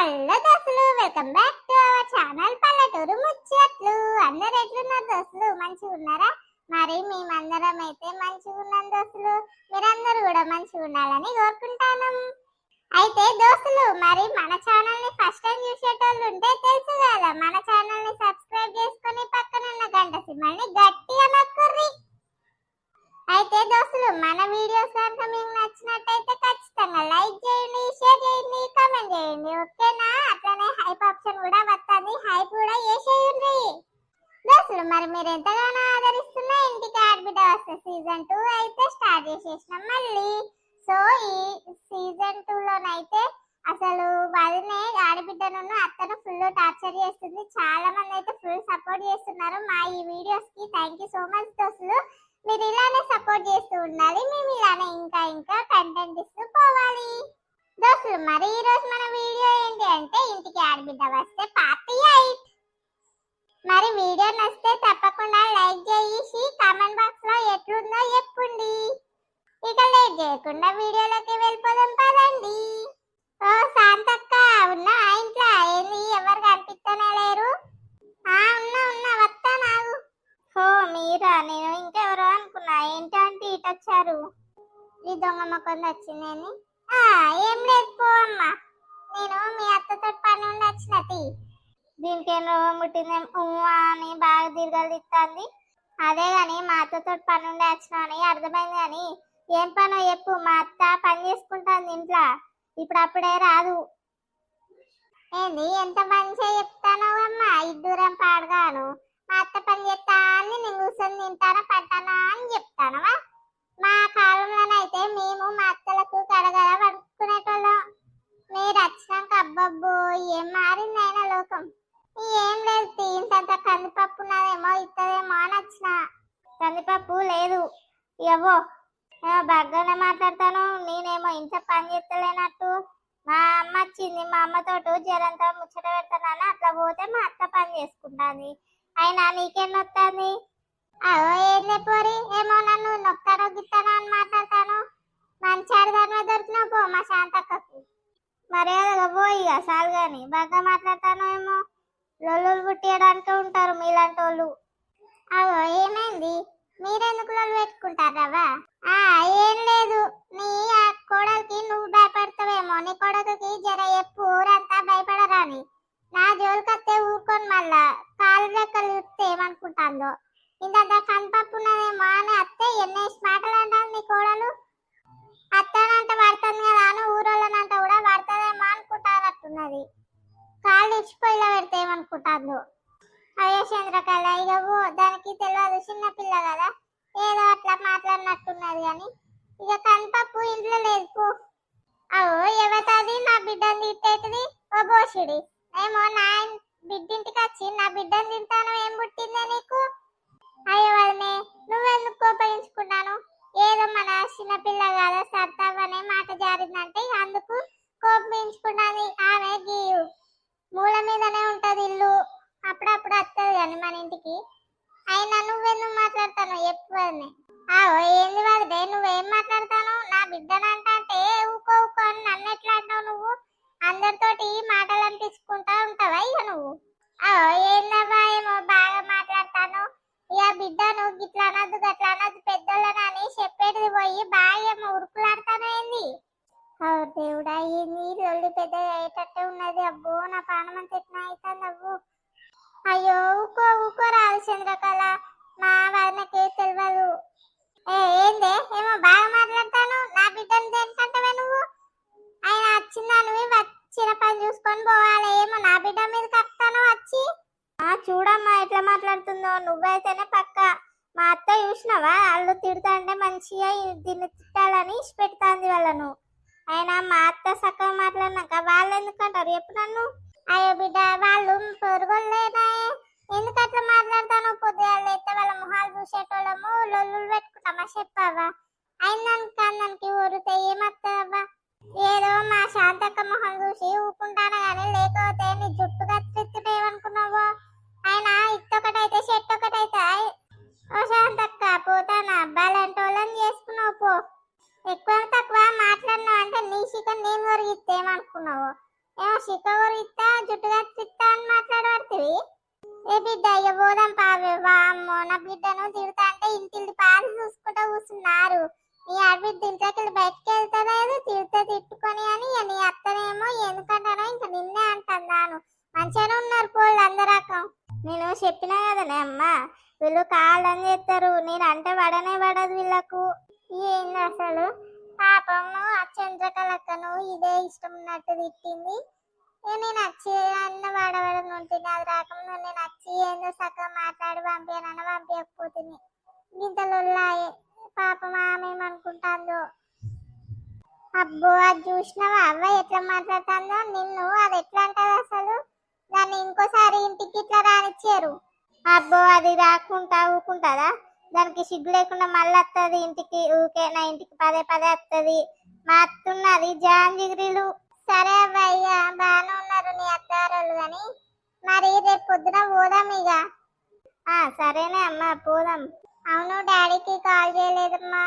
Hello దోస్తులు, welcome back to our channel పల్లెటూరు ముచ్చట్లు. అందరు ఎట్లున్నారు దోస్తులు? మంచిగా ఉన్నారా? మరి మేమందరం అయితే మంచిగా ఉన్నాం దోస్తులు. మీరందరూ కూడా మంచిగా ఉండాలని కోరుకుంటాను. అయితే దోస్తులు, మరి మన ఛానల్ ని ఫస్ట్ టైం చూసేటోళ్ళు ఉంటే తెలుసు కదా, మన ఛానల్ ని సబ్స్క్రైబ్ చేసుకొని పక్కన ఉన్న గంట సింబల్ ని గట్టిగా నొక్కుర్రి. అయితే దోస్తులు, మన వీడియోస్ కనుక మీకు నచ్చినట్టయితే ఖచ్చితంగా లైక్ చేయండి, షేర్ చేయండి, కామెంట్ చేయండి, ఓకేనా? అట్లనే హైప్ ఆప్షన్ కూడా వస్తుంది, హైప్ కూడా చేసేయండి దోస్తులు. మరి మీరు ఎంతగానో ఆదరిస్తున్న ఇంటికి ఆడబిడ్డ వస్తే సీజన్ 2 అయితే స్టార్ట్ చేసేసినాం మళ్ళీ. సో ఈ సీజన్ 2 లోనైతే అసలు వదినే ఆడబిడ్డను అత్తను ఫుల్ టార్చర్ చేస్తుంది. చాలా మంది అయితే ఫుల్ సపోర్ట్ చేస్తున్నారు మా ఈ వీడియోస్ కి. థ్యాంక్ యూ సో మచ్ దోస్తులు. మీరు ఇలానే సపోర్ట్ చేస్తూ ఉండాలి, మేము ఇలానే ఇంకా కంటెంట్ ఇస్తూ పోవాలి దోస్తులు. మరి ఈ రోజు మన వీడియో ఏంటి అంటే ఇంటికి ఆడబిడ్డ వస్తే పార్టీ 8. మరి వీడియో నచ్చితే తప్పకుండా లైక్ చేసి కామెంట్ బాక్స్ లో ఎట్లుందో చెప్పండి. ఇక లేట్ చేయకుండా వీడియోలోకి వెళ్ళిపోదాం పదండి. ఓ శాంతక్క, ఉన్నా ఇంట్లో? ఏంది ఎవరు కనిపిస్తూనే లేరు? ఉన్నా వస్తా నాగు. హో మీరా? నేను ఇంకెవరో అనుకున్నా. ఏంటంటే ఇటు వచ్చారు? ఈ దొంగ మొక్కలు వచ్చిందని. ఏం లేదు పో అమ్మా, నేను మీ అత్తతో పని నుండి వచ్చినది. దీనికి ఏం రోగం పుట్టిందేం అని బాగా తిరగలిస్తుంది. అదే గాని మా అత్తతో పని నుండి వచ్చినా అని అర్థమైంది. కానీ ఏం పనో చెప్పు. మా అత్త పని చేసుకుంటాను ఇంట్లో, ఇప్పుడు అప్పుడే రాదు. ఏంది ఎంత మంచిగా చెప్తానో అమ్మా, ఇద్దూరం పాడగాను. మా అత్త పని చేస్తా అని నేను కూర్చొని తింటానా పట్టానా అని చెప్తానవా? మా కాలంలోనైతే మేము మా అత్తలకు కడగడ పడుకునేటోళ్ళం. మీరు వచ్చినాక అబ్బబ్బో ఏం మారింది అయినా లోకం. ఏం లేదు, ఇంతంత కందిపప్పు ఉన్నదేమో ఇస్తుందేమో అని వచ్చిన. కందిపప్పు లేదు ఇవ్వో. బాగానే మాట్లాడతాను, నేనేమో ఇంత పని చేస్తలేనట్టు. మా అమ్మ వచ్చింది, మా అమ్మతోటి జరంతా ముచ్చట పెడతానని అట్లా పోతే మా అత్త పని చేసుకుంటాంది. అయినా నీకేం నొత్తాంది? ఏం చెప్పరి, ఏమో నన్ను నొక్కానో గిత్తానో అని మాట్లాడతాను. మంచి ఆడదాని దొరికినావు పో మా శాంతక్కకు. మర్యాదగా పోయి సాలు గాని బాగా మాట్లాడతాను. ఏమో లొల్లులు పుట్టియడానికి ఉంటారు మీలాంటి వాళ్ళు. ఏమైంది? మీరెందుకు లొల్లు పెట్టుకుంటారా? ఏం లేదు, నీ కోడలికి నువ్వు భయపడతావేమో. నీ కొడుకుకి జర ఎప్పు, ఊరంతా భయపడరాని. నా జోలికత్తే ఊరుకొని మళ్ళా కాలు రెక్కలు చూస్తే ఏమనుకుంటాందో. ఇంత కందిపప్పు ఉన్నదేమో అని అత్తే ఎన్నేసి మాటలు అంటాను నీ కోడలు. అత్తనంట పడుతుంది కదా అని ఊరోళ్ళనంట కూడా పడుతుందేమో అనుకుంటానట్టున్నది. కాళ్ళు ఇచ్చిపోయిలా పెడితే ఏమనుకుంటాందో. అయ్యో చంద్రకళ, ఇక దానికి తెలియదు, చిన్నపిల్ల కదా, ఏదో అట్లా మాట్లాడినట్టున్నది. కానీ ఇక కందిపప్పు ఇంట్లో లేదు పో. ఎవతది నా బిడ్డని తిట్టేటిది? ఓ బోషుడి, ఏమో నా బిడ్డింటికి వచ్చి నా బిడ్డను తింటాను. ఏం పుట్టిందే నీకు? అయ్యో వదినే, నువ్వెందుకు కోపగించుకున్నాను? ఏదో మన చిన్నపిల్ల కదా సర్తావనే మాట జారిందంటే అందుకు కోపగించుకున్నది. ఆమె మూల మీదనే ఉంటది ఇల్లు, అప్పుడప్పుడు వస్తుంది కానీ మన ఇంటికి. అయినా నువ్వెందుకు మాట్లాడతాను ఎక్కువనే? ఏంది వదిలే, నువ్వేం మాట్లాడతాను? నా బిడ్డనంటే ఊకో అని నన్ను ఎట్లా అంటావు నువ్వు? అందరితోటి మాటలు అనిపించుకుంటా ఉంటావా ఇక నువ్వు? ఏందవ్వా, ఏమో బాగా మాట్లాడతాను. ఇక బిడ్డను గిట్లా అనద్దు గట్లా అనద్దు పెద్దోళ్ళనని చెప్పేది పోయి బాగా ఏమో ఉరుకులాడతాను. ఏంది దేవుడా, ఈ నీళ్ళు ఒళ్ళు పెద్ద అయ్యేటట్టే ఉన్నది. అబ్బో నా ప్రాణం అంత ఎట్లా అవుతుంది అవ్వు. అయ్యో ఊకో రాదు చంద్రకళ, మా వదినకే తెలియదు. ఏందే, ఏమో బాగా మాట్లాడతాను. నా బిడ్డను దేనికంటవే నువ్వు? ఆయన వచ్చిందా నువ్వు వచ్చిన పని చూసుకొని పోవాలి. ఏమో నా బిడ్డ మీద కట్టాను వచ్చి. చూడమ్మా ఎట్లా మాట్లాడుతుందో. నువ్వైతేనే పక్క. మా అత్త చూసినావా, వాళ్ళు తిడతాంటే మంచిగా దీన్ని తిట్టాలని ఇచ్చి పెడతాంది వాళ్ళను. అయినా మా అత్త చక్కగా మాట్లాడినాక వాళ్ళు ఎందుకంటారు చెప్పు నన్ను? అయ్యో బిడ్డ, వాళ్ళు పొరుగులేనా? ఎందుకు అట్లా మాట్లాడతాను? పొద్దుగాలు అయితే వాళ్ళ మొహాలు చూసేటోళ్ళము లొల్లులు పెట్టుకుంటామా చెప్పావా? అయినానికి ఊరితే ఏమత్తదవ్వా? ఏదో మా శాంతక్క మొహం చూసి ఊకుంటాను గానీ, లేకపోతే నీ జుట్టు కత్తిరిస్తే ఏమనుకున్నావో? అయినా ఇట్టొకటైతే చెట్టొకటైతే. ఓ శాంతక్క, పోతానా? అబ్బాయిలంటే వాళ్ళని చేసుకున్నావు పో. ఎక్కువ తక్కువ మాట్లాడినావు అంటే నీ చికెన్ నేను ఒరిగిస్తే ఏమనుకున్నావు? ఏమో జుట్టు ఇస్తా జుట్టు కత్తిస్తా అని మాట్లాడబడుతుంది. ఏ బిడ్డ ఇక పోదాం పావే. వామ్మో నా బిడ్డను తిడతా అంటే ఇంటిల్లి పాలు చూసుకుంటా కూర్చున్నారు. నీ ఆడబిడ్డ ఇంట్లోకి బయటకు వెళ్తలేదు, తిడితే తిట్టుకొని అని. నీ అత్తనేమో ఎందుకంటానో ఇంకా నిన్నే అంటాను. మంచిగానే ఉన్నారు పోళ్ళు అందరకం. నేను చెప్పినా కదనే అమ్మా, వీళ్ళు కాళ్ళని చేస్తారు, నేను అంటే పడనే పడదు వీళ్ళకు. ఏంది అసలు పాపము ఆ చంద్రకళక్కను ఇదే ఇష్టం ఉన్నట్టు తిట్టింది. నేను వచ్చి అన్న వాడవడం ఉంటుంది, అది రాకుండా నేను వచ్చి ఏందో సగం మాట్లాడి పంపానన్న పంపించకపోతుంది. ఇంతలోలాయే పాపం ఆమె ఏమనుకుంటాందో. అబ్బో అది చూసినావా అవ్వ ఎట్లా మాట్లాడుతుందో నిన్ను. అది ఎట్లా అంటది అసలు? దాన్ని ఇంకోసారి ఇంటికి ఇట్లా రానిచ్చారు. అబ్బో అది రాకుండా ఊకుంటుందా? దానికి సిగ్గు లేకుండా మళ్ళీ వస్తుంది ఇంటికి. ఊకే నా ఇంటికి పదే పదే వస్తుంది. మా అత్తున్నది జాంజిగిరిలు. సరే అవ్వయ్య బాగానే ఉన్నారు నీ అత్తారోళ్ళు కానీ మరి రేపు పొద్దున పోదాం ఇక. సరేనే అమ్మా పోదాం. అవును డాడీకి కాల్ చేయలేదమ్మా,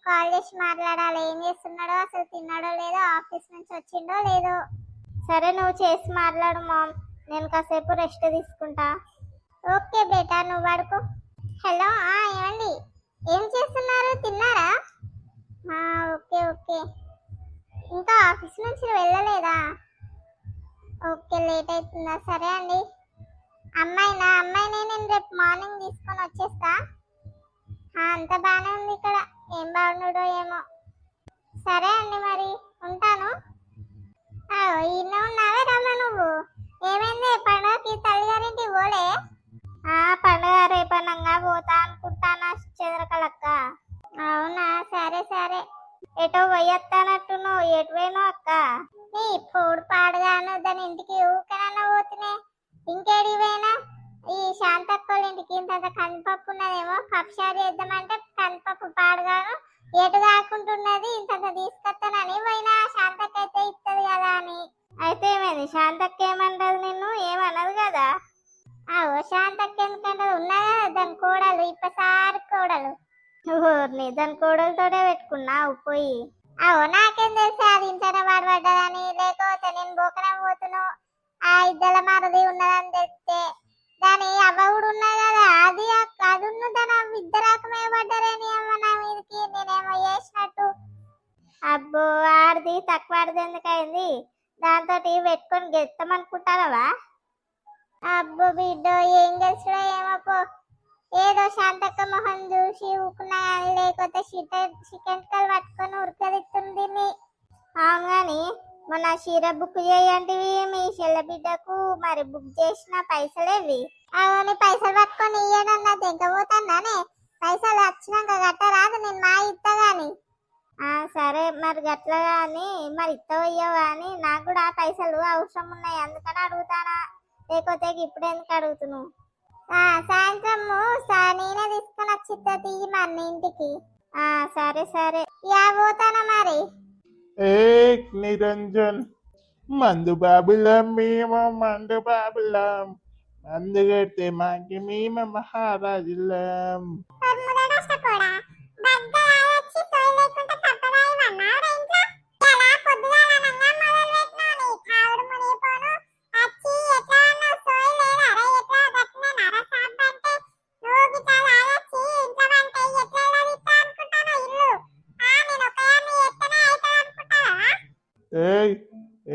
కాల్ చేసి మాట్లాడాలి. ఏం చేస్తున్నాడో, అసలు తిన్నాడో లేదో, ఆఫీస్ నుంచి వచ్చిండో లేదో. సరే నువ్వు చేసి మాట్లాడు మామ్, నేను కాసేపు రెస్ట్ తీసుకుంటా. ఓకే బేటా నువ్వు పడుకో. హలో ఏమండి ఏం చేస్తున్నారు, తిన్నారా? Okay okay. ఇంకా ఆఫీస్ నుంచి వెళ్ళలేదా? ఓకే లేట్ అవుతుందా? సరే అండి. అమ్మాయిని నేను రేపు మార్నింగ్ తీసుకొని వచ్చేస్తా. అంత బాగానే ఉంది ఇక్కడ, ఏం బాగున్నాడో ఏమో. సరే అండి మరి ఉంటాను. ఈయన ఉన్నావే రమ్మ నువ్వు. ఏమైంది పండుగకి తల్లిగారింటికి పోలే? పండుగ రేపనంగా పోతా అనుకుంటానా చంద్రకళక్క. అవునా సరే సరే. ఎటో పోయొత్తానట్టు నువ్వు ఎటు పోయినో అక్క? నీ పోడు పాడుగాను దాని ఇంటికి ఊకనన్నా పోతునే. ఇంకేడికి పోయినా ఈ శాంతక్కోళ్ళ ఇంటికి ఇంత కందిపప్పు ఉన్నదేమో కప్షారు చేద్దామంటే కందిపప్పు పాడుగాను ఎటు కాకుంటున్నది. ఇంత తీసుకొస్తానని పోయినా శాంతక్క అయితే ఇస్తుంది కదా అని. అయితే ఏమైంది? శాంతక్క ఏమంటది నిన్ను? ఏమన్నది కదా? శాంతక్క ఎందుకంటే ఉన్నా కదా దాని కోడలు, ఇప్పసారి కోడలు. దాని కోడలతోటే పెట్టుకున్నావు పోయి. నాకేం తెలుసు అది ఇంతనే వాడబడ్డదని. లేకపోతే నేను బోకనే పోతును ఆ ఇద్దల మరది ఉన్నదని తెలిస్తే. దాని అవ్వ కూడా ఉన్నది కదా, అది అది ఉన్న దాని ఇద్దరు రకమే పడ్డారని అమ్మ నా మీదకి నేనేమో చేసినట్టు. అబ్బో ఆడిది తక్కువ ఆడిది ఎందుకయింది? దాంతో పెట్టుకొని గెలుస్తామనుకుంటానవా? అబ్బో బిడ్డో ఏం గెలుచుడో ఏమో పో. ఏదో శాంతక్క మొహం చూసి ఊకున్నా కానీ లేకపోతే చికెన్ కల్ పట్టుకొని ఉరకదిస్తుంది. అవును కానీ మొన్న చీర బుక్ చేయంటివి మీ చెల్ల బిడ్డకు, మరి బుక్ చేసిన పైసలేవి? అవన్నీ పైసలు పట్టుకొని ఇయ్యడం నా తెగపోతానే. పైసలు వచ్చినాక గట్టరాదు, నేను మా ఇస్తా గాని. సరే మరి గట్ల కానీ మరి ఇస్తావు ఇయ్యవు కానీ నాకు కూడా పైసలు అవసరం ఉన్నాయి అందుకని అడుగుతానా, లేకపోతే ఇప్పుడు ఎందుకు అడుగుతున్నావు? సాయంత్రము నేనే తీసుకొని వచ్చిద్దా తీయి మన ఇంటికి. సరే సరే పోతానా మరి. నిరంజన్ మందు బాబులం మేము, మందు బాబులం, మందు కడితే మాకి మేము మహారాజులం.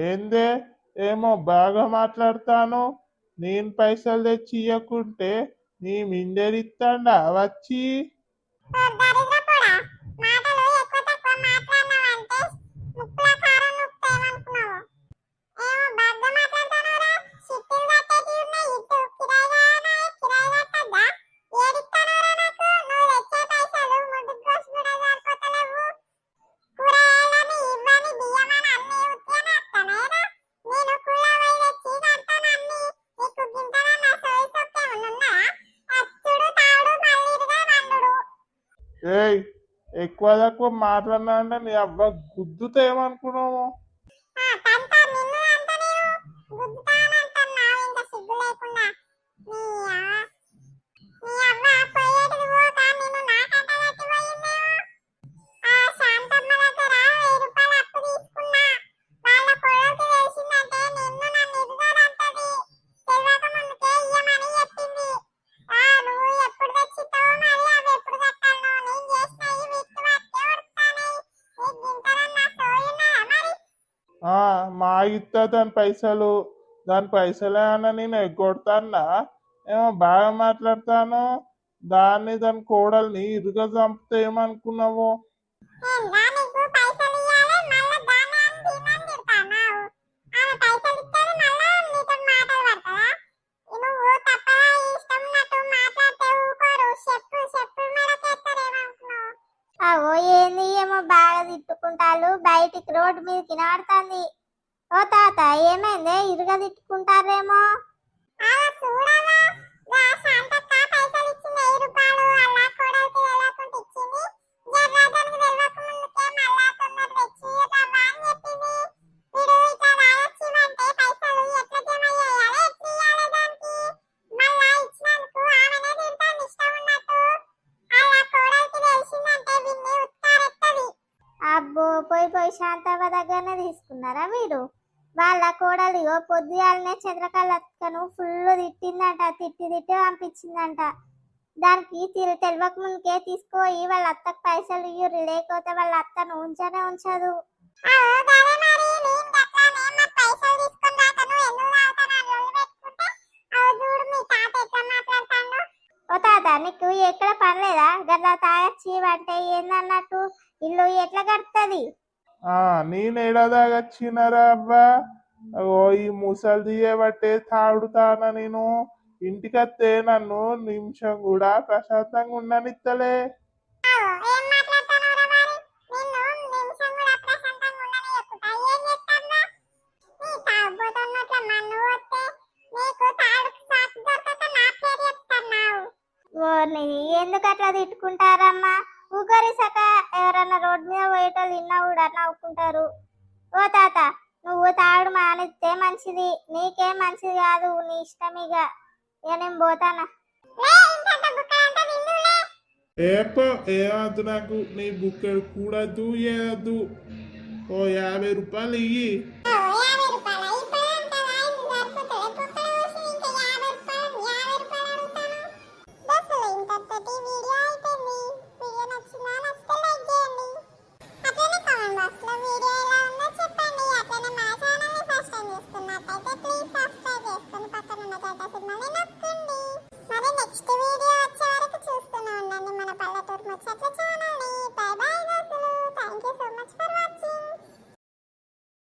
ఏందే ఏమో బాగా మాట్లాడతాను. నేను పైసలు తెచ్చి ఇవ్వకుంటే నీ మిండెరిస్తాడా వచ్చి? ఎక్కువ తక్కువ మాట్లాడినా అంటే నీ అబ్బా గుద్దుతో ఏమనుకున్నావు? ఇస్తా దాని పైసలే అన్న నేను ఎగ్గొడతానా? ఏమో బాగా మాట్లాడతాను. దాని కోడల్ని ఇరుగా చంపితే ఏమనుకున్నావు? ఏందా నీకు పైసలు ఇయ్యాలి మళ్ళా దాన్ని అని దీన్ని అని తిడతాన్నావు. ఆమె పైసలు ఇస్తేనే మళ్ళా నీతో మాటలు పడతదా? నువ్వు తప్పదా ఇష్టం ఉన్నట్టు మాట్లాడితే ఊకోరు. చెప్పు మెడకేస్తారేమనుకున్నావు? అవో ఏంది ఏమో బాగా తిట్టుకుంటారు. బయటికి రోడ్డు మీద తినబడుతుంది. ఓ తాత ఏమైంది ఇరుగా తిట్టుకుంటారేమో? చూడవా శాంతక్క పైసలు ఇచ్చింది 1000 రూపాయలు అలా కోడలికి తెలియకుండా ఇచ్చింది. జర్రాజానికి తెలియక ముందుకే మళ్ళా తొందర తెచ్చి రవ్వ అని చెప్పింది. వీడు ఇట్లా రాయొచ్చివంటే పైసలు ఎట్లా జమ చేయాలి ఎట్లా ఇయ్యాలి దానికి? మళ్ళా ఇచ్చినందుకు ఆమెనే తింటాను ఇష్టం ఉన్నట్టు. అలా కోడలికి తెలిసిందంటే విన్ని ఉత్తారెత్తది. అబ్బో పోయి శాంతవ్వ దగ్గరనే తీసుకున్నారా మీరు? వాళ్ళ కోడలిగో పొద్దుగాలనే చంద్రకళను ఫుల్ తిట్టిందంట. తిట్టి పంపించిందంట. దానికి తెలియక ముందుకే తీసుకుపోయి వాళ్ళ అత్తకు పైసలు ఇయ్యుర్రి, లేకపోతే వాళ్ళ అత్తను ఉంచనే ఉంచదు. ఓ తాత నీకు ఎక్కడ పనిలేదా? గట్లా తాగచ్చి అంటే ఏందన్నట్టు ఇల్లు ఎట్లా కడుతుంది? నేనేడాదాగచ్చినారా అబ్బా? ఓ ఈ ముసలి దియ్యబట్టే తాడుతానా నేను. ఇంటికత్తే నన్ను నిమిషం కూడా ప్రశాంతంగా ఉండనిత్తలే. ఎందుకు అట్లా తిట్టుకుంటారమ్మా? ఊకరిసక ఎవరన్నా రోడ్డు మీద పోయేటోళ్ళు విన్నా కూడా నవ్వుకుంటారు. ఓ తాత నువ్వు తాగుడు మానిస్తే మంచిది. నీకేం మంచిది కాదు. నీ ఇష్టం ఇక నేను పోతానా. ఏమద్దు నాకు నీ బుక్కెడు కూడద్దు ఏదద్దు. ఓ 50 రూపాయలు ఇయ్యి.